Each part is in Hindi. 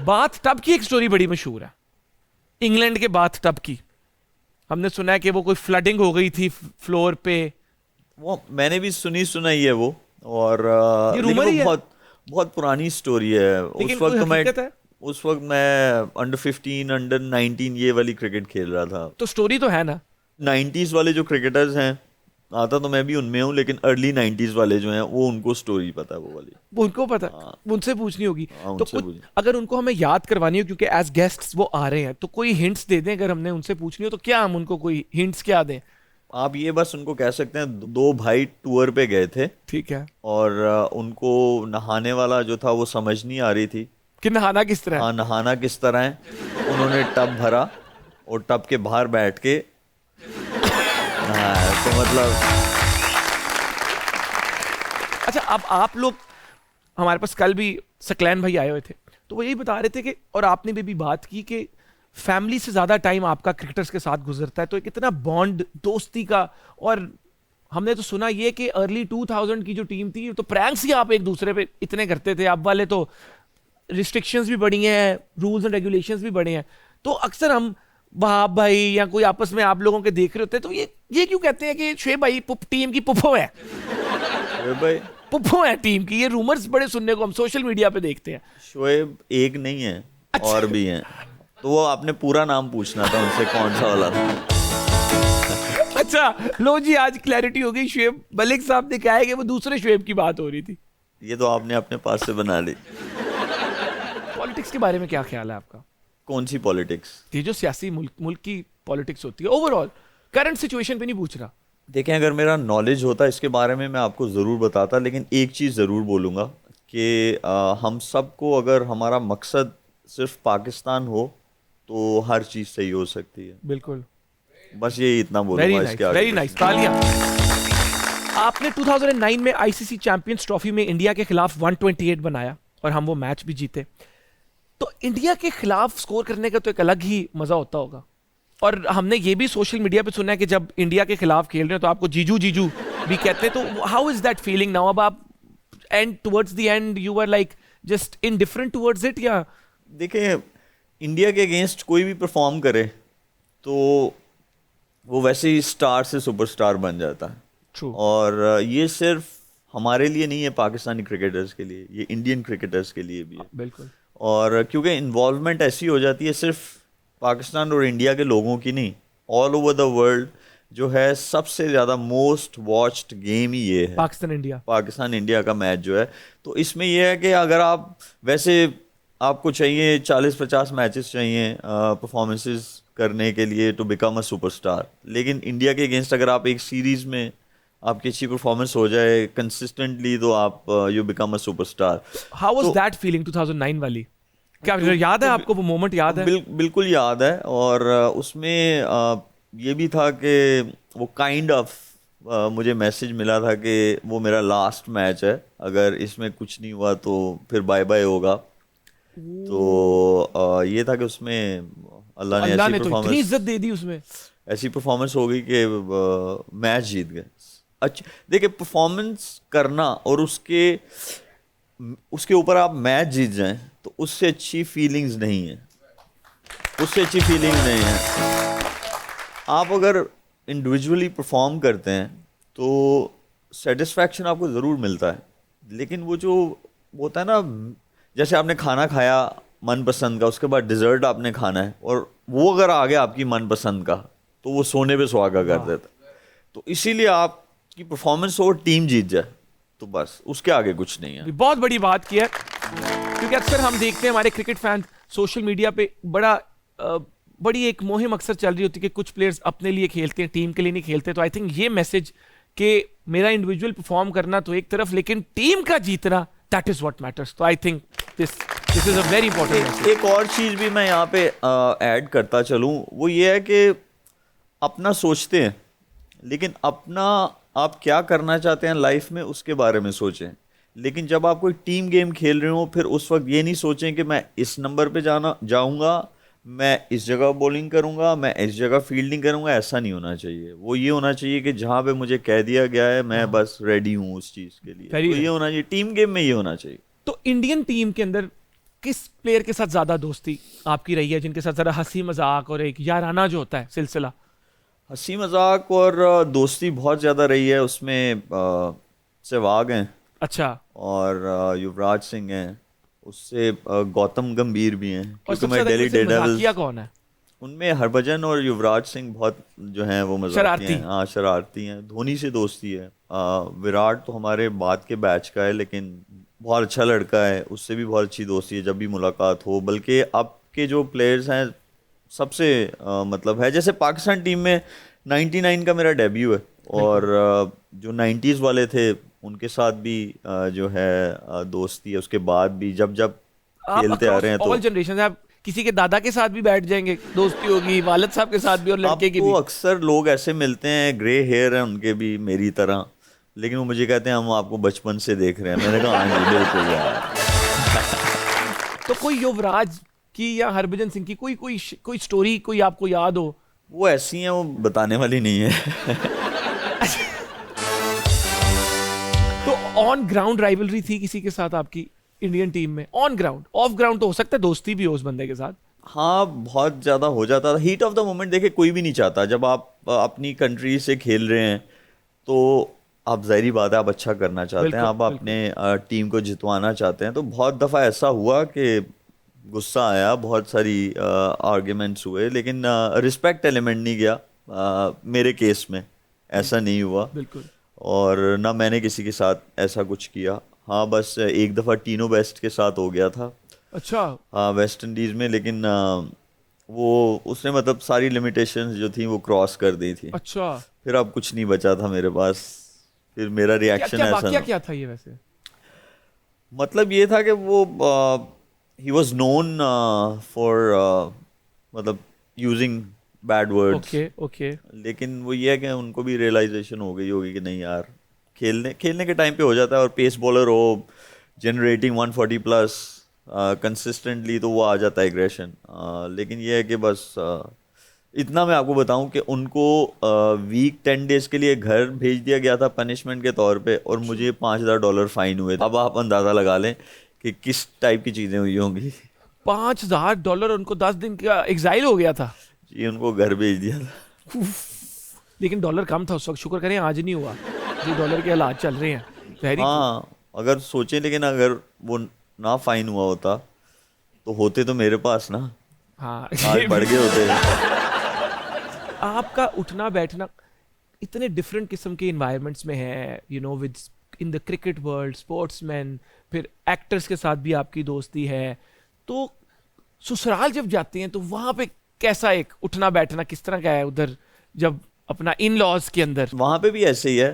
बाथ टब की एक स्टोरी बड़ी मशहूर है, इंग्लैंड के बाथ टब की। हमने सुना है कि वो कोई फ्लडिंग हो गई थी फ्लोर पे। वो मैंने भी सुनाई है वो। और ये लेकिन रूमर वो ही है, बहुत बहुत पुरानी स्टोरी है। लेकिन कोई हकीकत है? उस वक्त मैं अंडर 15 अंडर 19 ये वाली क्रिकेट खेल रहा था। तो स्टोरी तो है ना? 90s वाले जो क्रिकेटर्स हैं, आता तो मैं भी उनमें हूँ, लेकिन अर्ली 90s वाले जो हैं वो उनको स्टोरी पता है वो वाली। वो उनको पता, हाँ। उनसे पूछनी होगी। हाँ, तो उनसे कुछ पूछ। अगर उनको हमें याद करवानी हो, क्योंकि एज गेस्ट्स वो आ रहे हैं, तो कोई हिंट्स दे दें। अगर हमने उनसे पूछनी हो तो क्या हम उनको कोई हिंट्स क्या दें? आप ये बस उनको कह सकते हैं, दो भाई टूर पे गए थे ठीक है। और उनको नहाने वाला जो था वो समझ नहीं आ रही थी। कि नहाना किस तरह है? हाँ, नहाना किस तरह है। उन्होंने टब भरा और टब के बाहर बैठ के नहाया। तो मतलब अच्छा, अब आप लोग, हमारे पास कल भी सकलैन भाई आए हुए थे, तो वो यही बता रहे थे कि, और आपने भी बात की कि फैमिली से ज्यादा टाइम आपका क्रिकेटर्स के साथ गुजरता है, तो एक इतना बॉन्ड दोस्ती का। और हमने तो सुना ये कि अर्ली 2000 की जो टीम थी, तो प्रैंक्स ही आप एक दूसरे पे इतने करते थे। अब वाले तो रिस्ट्रिक्शंस भी बढ़ी हैं, रूल्स एंड रेगुलेशंस भी बढ़े हैं। तो अक्सर हम वहाब भाई या कोई आपस में आप लोगों के देख रहे होते हैं, तो ये क्यों कहते हैं कि शोएब भाई टीम की पुप्पो है? भाई, पुप्पो है टीम की। ये रूमर्स बड़े सुनने को हम सोशल मीडिया पे देखते हैं। शोएब एक नहीं है, अच्छा। और भी हैं। तो वो आपने पूरा नाम पूछना था उनसे, कौन सा वाला था। अच्छा, लो जी, आज क्लैरिटी हो गई। शोएब मलिक साहब ने कहा है कि वो दूसरे शोएब की बात हो रही थी। ये तो आपने अपने पास से बना ली। पॉलिटिक्स के बारे में क्या ख्याल है आपका? कौन सी पॉलिटिक्स? ये जो सियासी मुल्क की पॉलिटिक्स होती है, ओवरऑल करंट सिचुएशन पे नहीं पूछ रहा। देखें, अगर मेरा नॉलेज होता इसके बारे में मैं आपको ज़रूर बताता, लेकिन एक चीज़ ज़रूर बोलूँगा कि हम सबको, अगर हमारा मकसद सिर्फ पाकिस्तान हो तो हर चीज़ सही हो सकती है। बिल्कुल। बस ये इतना वेरी बोलूँगा, नाइस, इसके आगे वेरी कुछ नाइस, नहीं। तालियां। आपने 2009 में आईसीसी चैंपियंस ट्रॉफी में इंडिया के खिलाफ 128 बनाया और हम वो मैच भी जीते। तो इंडिया के खिलाफ स्कोर करने का तो एक अलग ही मजा होता होगा। और हमने ये भी सोशल मीडिया पे सुना है कि जब इंडिया के खिलाफ खेल रहे हो तो आपको जीजू जीजू भी कहते हैं। तो how is that feeling now? अब आप and towards the end you are like just indifferent towards it, या? देखें, इंडिया के अगेंस्ट कोई भी परफॉर्म करे तो वो वैसे ही स्टार से सुपरस्टार बन जाता है। ट्रू। और ये सिर्फ हमारे लिए नहीं है, पाकिस्तानी क्रिकेटर्स के लिए, ये इंडियन क्रिकेटर्स के लिए भी है। बिल्कुल। और क्योंकि इन्वॉल्वमेंट ऐसी हो जाती है, सिर्फ पाकिस्तान और इंडिया के लोगों की नहीं, ऑल ओवर द वर्ल्ड जो है, सबसे ज़्यादा मोस्ट वॉच्ड गेम ही ये है, पाकिस्तान इंडिया। पाकिस्तान इंडिया का मैच जो है। तो इसमें यह है कि अगर आप वैसे आपको चाहिए 40-50 मैचेस चाहिए परफॉर्मेंसेस करने के लिए टू बिकम अ सुपरस्टार, लेकिन इंडिया के अगेंस्ट अगर आप एक सीरीज़ में आपकी अच्छी परफॉर्मेंस हो जाए कंसिस्टेंटली, तो आप you become a superstar. How was तो दैट फीलिंग 2009 वाली? क्या याद है आपको? वो मोमेंट याद है? बिल्कुल याद है। और उसमें ये भी था कि वो काइंड ऑफ मुझे मैसेज मिला था कि वो मेरा लास्ट मैच है, अगर इसमें कुछ नहीं हुआ तो फिर बाय बाय होगा। तो ये था कि उसमें तो अल्लाह ने अल्लाह ऐसी ने तो इतनी परफॉर्मेंस इज्जत दे दी उसमें। ऐसी परफॉर्मेंस हो गई कि मैच जीत गए। अच्छा, देखिए, परफॉर्मेंस करना और उसके उसके ऊपर आप मैच जीत जाएं तो उससे अच्छी फीलिंग्स नहीं है, उससे अच्छी फीलिंग्स नहीं है। आप अगर इंडिविजुअली परफॉर्म करते हैं तो सेटिस्फैक्शन आपको ज़रूर मिलता है, लेकिन वो जो होता है ना, जैसे आपने खाना खाया मनपसंद का, उसके बाद डिज़र्ट आपने खाना है, और वो अगर आ गया आपकी मनपसंद का, तो वो सोने पे सुहागा कर देता है। तो इसीलिए आपकी परफॉर्मेंस और टीम जीत जाए तो बस उसके आगे कुछ नहीं है। बहुत बड़ी बात की है, क्योंकि अक्सर हम देखते हैं हमारे क्रिकेट फैंस सोशल मीडिया पे बड़ी एक मुहिम अक्सर चल रही होती है कि कुछ प्लेयर्स अपने लिए खेलते हैं, टीम के लिए नहीं खेलते। तो आई थिंक ये मैसेज कि मेरा इंडिविजुअल परफॉर्म करना तो एक तरफ, लेकिन टीम का जीतना, दैट इज व्हाट मैटर्स। तो I think this is a very important message. एक और चीज़ भी मैं यहाँ पे ऐड करता चलूँ, वो ये है कि अपना सोचते हैं, लेकिन अपना आप क्या करना चाहते हैं लाइफ में उसके बारे में सोचें। लेकिन जब आप कोई टीम गेम खेल रहे हो, फिर उस वक्त ये नहीं सोचें कि मैं इस नंबर पे जाऊंगा, मैं इस जगह बॉलिंग करूंगा, मैं इस जगह फील्डिंग करूंगा। ऐसा नहीं होना चाहिए। वो ये होना चाहिए कि जहां पे मुझे कह दिया गया है मैं बस रेडी हूँ उस चीज़ के लिए। तो ये होना चाहिए, टीम गेम में ये होना चाहिए। तो इंडियन टीम के अंदर किस प्लेयर के साथ ज्यादा दोस्ती आपकी रही है, जिनके साथ जरा हंसी मजाक और एक याराना जो होता है सिलसिला? हंसी मजाक और दोस्ती बहुत ज़्यादा रही है उसमें। सहवाग हैं अच्छा। और युवराज सिंह हैं, उससे गौतम गंभीर भी हैं, और क्योंकि सबसे मैं ज्यादा दिल्ली इनमें से मजाकिया डेयरडेविल्स। कौन है? उनमें हरभजन और युवराज सिंह बहुत जो हैं वो मजाकी शरारती। हैं, हाँ शरारती हैं। धोनी से दोस्ती है। विराट तो हमारे बाद के बैच का है, लेकिन बहुत अच्छा लड़का है, उससे भी बहुत अच्छी दोस्ती है जब भी मुलाकात हो। बल्कि अब के जो प्लेयर्स हैं सबसे मतलब है, जैसे पाकिस्तान टीम में 99 का मेरा डेब्यू है, और बिल्कुल। जो 90s वाले थे उनके साथ भी जो है दोस्ती है। उसके बाद भी जब जब आप खेलते आ रहे अक्रॉस हैं ऑल तो जनरेशन, आप किसी के दादा के साथ भी बैठ जाएंगे, दोस्ती होगी, वालिद साहब के साथ भी और लड़के की आपको भी। अक्सर लोग ऐसे मिलते हैं, ग्रे हेयर है उनके भी मेरी तरह, लेकिन वो मुझे कहते हैं हम आपको बचपन से देख रहे हैं। मैंने कहा हाँ जी बिल्कुल यार। तो कोई युवराज की या हरभजन सिंह की कोई कोई कोई स्टोरी कोई आपको याद हो? वो ऐसी हैं, वो बताने वाली नहीं है। तो ऑन ग्राउंड राइवलरी थी किसी के साथ आपकी इंडियन टीम में? ऑन ग्राउंड, ऑफ ग्राउंड तो हो सकता है दोस्ती भी हो उस बंदे के साथ। हाँ बहुत ज़्यादा हो जाता था। हीट ऑफ द मोमेंट देखिए कोई भी नहीं चाहता, जब आप अपनी कंट्री से खेल रहे हैं तो आप जाहिर बात है आप अच्छा करना चाहते हैं, बिल्कुल आप बिल्कुल। अपने टीम को जितवाना चाहते हैं। तो बहुत दफ़ा ऐसा हुआ कि गुस्सा आया, बहुत सारी आर्ग्यूमेंट्स हुए, लेकिन रिस्पेक्ट एलिमेंट नहीं गया। मेरे केस में ऐसा बिल्कुल नहीं हुआ, बिल्कुल। और ना मैंने किसी के साथ ऐसा कुछ किया। हाँ बस एक दफ़ा टीनो बेस्ट के साथ हो गया था, अच्छा। हाँ वेस्ट इंडीज़ में, लेकिन वो उसने मतलब सारी लिमिटेशंस जो थी वो क्रॉस कर दी थी। अच्छा। फिर अब कुछ नहीं बचा था मेरे पास, फिर मेरा क्या रिएक्शन क्या ऐसा वाकया ना। क्या था ये वैसे? मतलब ये था कि वो ही वॉज नोन फॉर मतलब using bad words. Okay okay. लेकिन वो ये है कि उनको भी रियलाइजेशन हो गई होगी कि नहीं यार, खेलने खेलने के टाइम पे हो जाता है। और पेस बॉलर हो, जनरेटिंग 140 प्लस कंसिस्टेंटली, तो वो आ जाता है एग्रेशन। लेकिन ये है कि बस इतना मैं आपको बताऊं कि उनको वीक 10 डेज के लिए घर भेज दिया गया था पनिशमेंट के तौर पे, और मुझे $5,000 फाइन हुए थे। अब आप अंदाज़ा लगा लें कि किस टाइप की चीज़ें हुई होंगी। $5,000 उनको 10 दिन का एग्जाइल हो गया था? जी उनको घर भेज दिया था। लेकिन डॉलर कम था उस वक्त, शुक्र करें आज नहीं हुआ जो डॉलर के हालात चल रहे हैं। Very good. हाँ अगर सोचें, लेकिन अगर वो ना फाइन हुआ होता तो होते तो मेरे पास ना, हाँ आज ये बढ़ भी। गए होते। आपका उठना बैठना इतने डिफरेंट किस्म के इन्वायरमेंट्स में है, you know, with in the cricket world, sportsman, फिर एक्टर्स के साथ भी आपकी दोस्ती है। तो ससुराल जब जाते हैं तो वहां पे कैसा एक उठना बैठना किस तरह का है उधर, जब अपना इन लॉज के अंदर? वहाँ पे भी ऐसे ही है,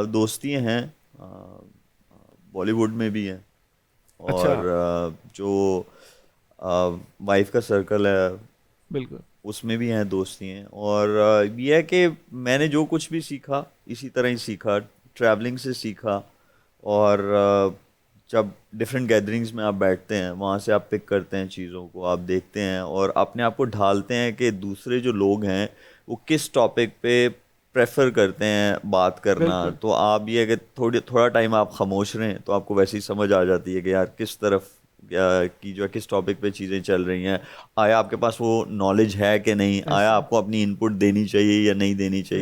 दोस्ती हैं, बॉलीवुड में भी हैं, अच्छा। और जो वाइफ का सर्कल है बिल्कुल। उसमें भी हैं दोस्ती हैं। और ये है कि मैंने जो कुछ भी सीखा इसी तरह ही सीखा, ट्रैवलिंग से सीखा। और जब डिफरेंट गैदरिंग्स में आप बैठते हैं वहाँ से आप पिक करते हैं चीज़ों को, आप देखते हैं और अपने आप को ढालते हैं कि दूसरे जो लोग हैं वो किस टॉपिक पे प्रेफर करते हैं बात करना। बिल्कुल। तो आप ये कि थोड़ा टाइम आप खामोश रहें तो आपको वैसे ही समझ आ जाती है कि यार किस तरफ की जो है किस टॉपिक पे चीज़ें चल रही हैं। आया आपके पास वो नॉलेज है कि नहीं, आया ऐसा। आपको अपनी इनपुट देनी चाहिए या नहीं देनी चाहिए।